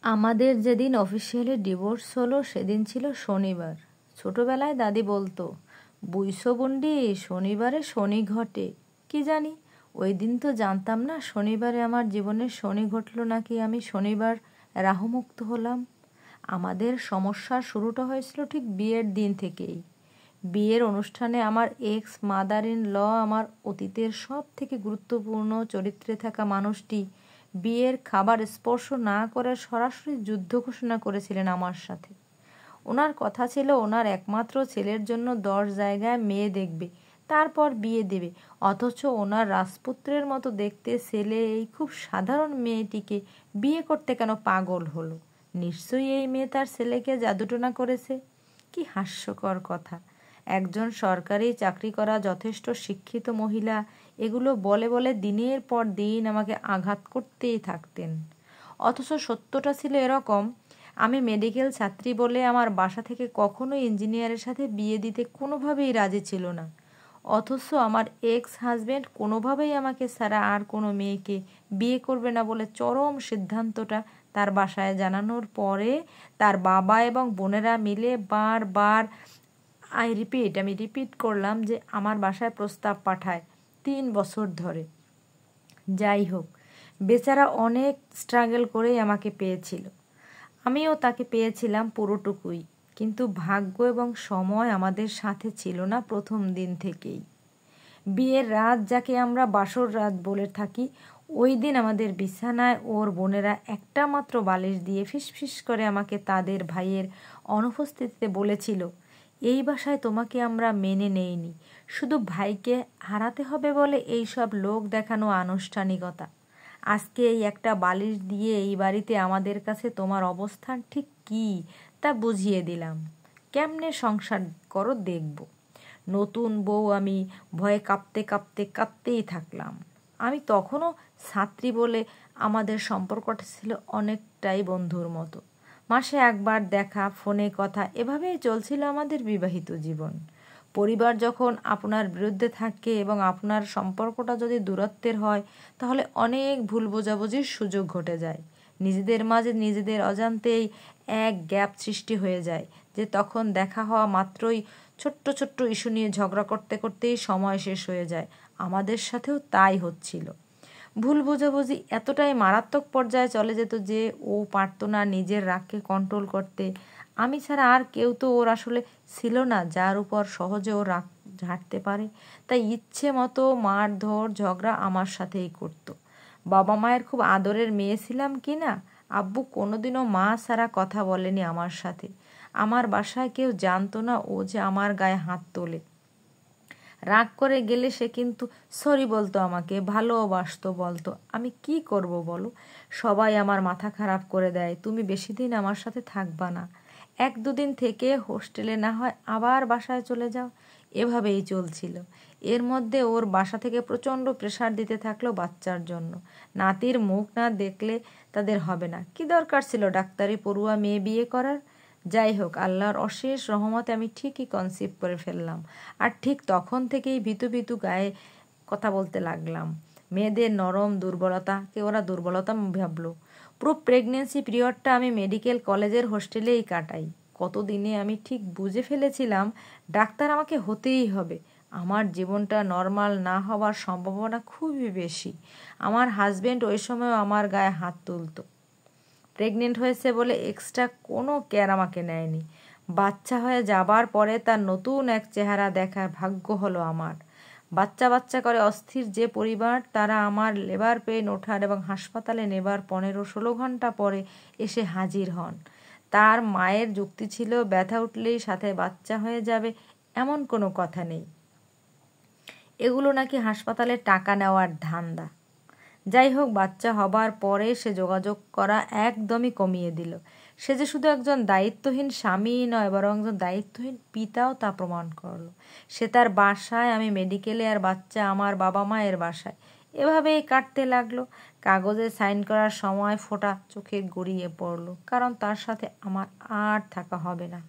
আমাদের যেদিন officially divorce হলো সেদিন ছিল শনিবার। ছোটবেলায় দাদি বলতো, বুইসো বন্ডি, শনিবারে শনি ঘটে। কি জানি, ওই দিন তো জানতাম না শনিবারে আমার জীবনে শনি ঘটলো নাকি আমি শনিবার রাহুমুক্ত হলাম। আমাদের সমস্যার শুরুটা হয়েছিল ঠিক বিয়ের দিন থেকেই। বিয়ের অনুষ্ঠানে আমার এক্স মাদার ইন ল, আমার অতীতের সব থেকে গুরুত্বপূর্ণ চরিত্রে থাকা মানুষটি, বিয়ের খাবার স্পর্শ না করে সরাসরি যুদ্ধ ঘোষণা করেছিলেন আমার সাথে। ওনার কথা ছিল ওনার একমাত্র ছেলের জন্য 10 জায়গায় মেয়ে দেখবে, তারপর বিয়ে দেবে। অথচ ওনার রাজপুত্রের মতো দেখতে ছেলে এই খুব সাধারণ মেয়েটিকে বিয়ে করতে কেন পাগল হলো? নিশ্চয়ই এই মেয়ে তার ছেলেকে জাদুটোনা করেছে। কি হাস্যকর কথা! একজন সরকারি চাকরি করা যথেষ্ট শিক্ষিত মহিলা এগুলো বলে বলে দিনের পর দিন আমাকে আঘাত করতেই থাকতেন। অথচ সত্যটা ছিল এরকম, আমি মেডিকেল ছাত্রী বলে আমার বাসা থেকে কখনোই ইঞ্জিনিয়ারের সাথে বিয়ে দিতে কোনোভাবেই রাজি ছিল না। অথচ আমার এক্স হাজব্যান্ড কোনোভাবেই আমাকে ছাড়া আর কোনো মেয়েকে বিয়ে করবে না বলে চরম সিদ্ধান্তটা তার বাসায় জানানোর পরে তার বাবা এবং বোনেরা মিলে বারবার আমি রিপিট করলাম যে আমার বাসায় প্রস্তাব পাঠায় 3 বছর ধরে। যাই হোক, বেচারা অনেক স্ট্রাগল করেই আমাকে পেয়েছিল। আমিও তাকে পেয়েছিলাম পুরোটুকুই, কিন্তু ভাগ্য এবং সময় আমাদের সাথে ছিল না প্রথম দিন থেকেই। বিয়ের রাত, যাকে আমরা বাসর রাত বলে থাকি, ওই দিন আমাদের বিছানায় ওর বোনেরা একটা মাত্র বালিশ দিয়ে ফিসফিস করে আমাকে তাদের ভাইয়ের অনুপস্থিতিতে বলেছিল, এই বাসায় তোমাকে আমরা মেনে নেইনি, শুধু ভাইকে হারাতে হবে বলে এই সব লোক দেখানো আনুষ্ঠানিকতা। আজকে এই একটা বালিশ দিয়ে এই বাড়িতে আমাদের কাছে তোমার অবস্থান ঠিক কী তা বুঝিয়ে দিলাম। কেমনে সংসার করো দেখব। নতুন বউ আমি ভয়ে কাঁপতেই থাকলাম। আমি তখনও ছাত্রী বলে আমাদের সম্পর্কটা ছিল অনেকটাই বন্ধুর মতো। মাসে একবার দেখা, ফোনে কথা, এভাবেই চলছিল আমাদের বিবাহিত জীবন। পরিবার যখন আপনার বিরুদ্ধে থাকে এবং আপনার সম্পর্কটা যদি দূরত্বের হয়, তাহলে অনেক ভুল বোঝাবুঝির সুযোগ ঘটে যায়। নিজেদের মাঝে নিজেদের অজান্তেই এক গ্যাপ সৃষ্টি হয়ে যায়, যে তখন দেখা হওয়া মাত্রই ছোট্ট ছোট্ট ইস্যু নিয়ে ঝগড়া করতে করতেই সময় শেষ হয়ে যায়। আমাদের সাথেও তাই হচ্ছিল। ভুল বোঝাবুঝি এতটাই মারাত্মক পর্যায়ে চলে যেত যে ও পারত না নিজের রাগকে কন্ট্রোল করতে। আমি ছাড়া আর কেউ তো ওর আসলে ছিল না যার উপর সহজে ও রাগ ঝাড়তে পারে। তাই ইচ্ছে মতো মারধর ঝগড়া আমার সাথেই করতো। বাবা মায়ের খুব আদরের মেয়ে ছিলাম কি না, আব্বু কোনোদিনও মা ছাড়া কথা বলেনি আমার সাথে। আমার বাসায় কেউ জানতো না ও যে আমার গায়ে হাত তোলে। রাগ করে গেলে সে কিন্তু সরি বলতো, আমাকে ভালোবাসতো, বলতো। আমি কি করব বলো? সবাই আমার মাথা খারাপ করে দেয়, তুমি বেশি দিন আমার সাথে থাকবা না, 1-2 দিন থেকে হোস্টেলে না হয় আবার বাসায় চলে যাও। এভাবেই চলছিল। এর মধ্যে ওর বাসা থেকে প্রচণ্ড প্রেশার দিতে থাকলো বাচ্চার জন্য। নাতির মুখ না দেখলে তাদের হবে না। কি দরকার ছিল ডাক্তারি পড়ুয়া মেয়ে বিয়ে করার? যাই হোক, আল্লাহর অশেষ রহমতে আমি ঠিকই কনসিভ করে ফেললাম। আর ঠিক তখন থেকেই ভীতু ভীতু গায়ে কথা বলতে লাগলাম। মেয়েদের নরম দুর্বলতাকে ওরা দুর্বলতা ভাবলো। পুরো প্রেগনেন্সি পিরিয়ডটা আমি মেডিকেল কলেজের হোস্টেলেই কাটাই। কতদিনে আমি ঠিক বুঝে ফেলেছিলাম ডাক্তার আমাকে হতেই হবে। আমার জীবনটা নর্মাল না হওয়ার সম্ভাবনা খুবই বেশি। আমার হাজবেন্ড ওই সময়ও আমার গায়ে হাত তুলতো। প্রেগনেন্ট হয়েছে বলে এক্সট্রা কোনো কেয়ার আমাকে নেয়নি। বাচ্চা হয়ে যাবার পরে তার নতুন এক চেহারা দেখার ভাগ্য হলো আমার। বাচ্চা বাচ্চা করে অস্থির যে পরিবার, তারা আমার লেবার পেইন ওঠার এবং হাসপাতালে নেবার 15-16 ঘন্টা পরে এসে হাজির হন। তার মায়ের যুক্তি ছিল ব্যথা উঠলেই সাথে বাচ্চা হয়ে যাবে, এমন কোনো কথা নেই। এগুলো নাকি হাসপাতালে টাকা নেওয়ার ধান্দা। যাই হোক, বাচ্চা হবার পরে সে যোগাযোগ করা একদমই কমিয়ে দিল। সে যে শুধু একজন দায়িত্বহীন স্বামীই নয়, বরং একজন দায়িত্বহীন পিতাও তা প্রমাণ করলো। সে তার বাসায়, আমি মেডিকেলে, আর বাচ্চা আমার বাবা মায়ের বাসায়। এভাবেই কাটতে লাগলো। কাগজে সাইন করার সময় ফোঁটা চোখে গড়িয়ে পড়লো, কারণ তার সাথে আমার আর থাকা হবে না।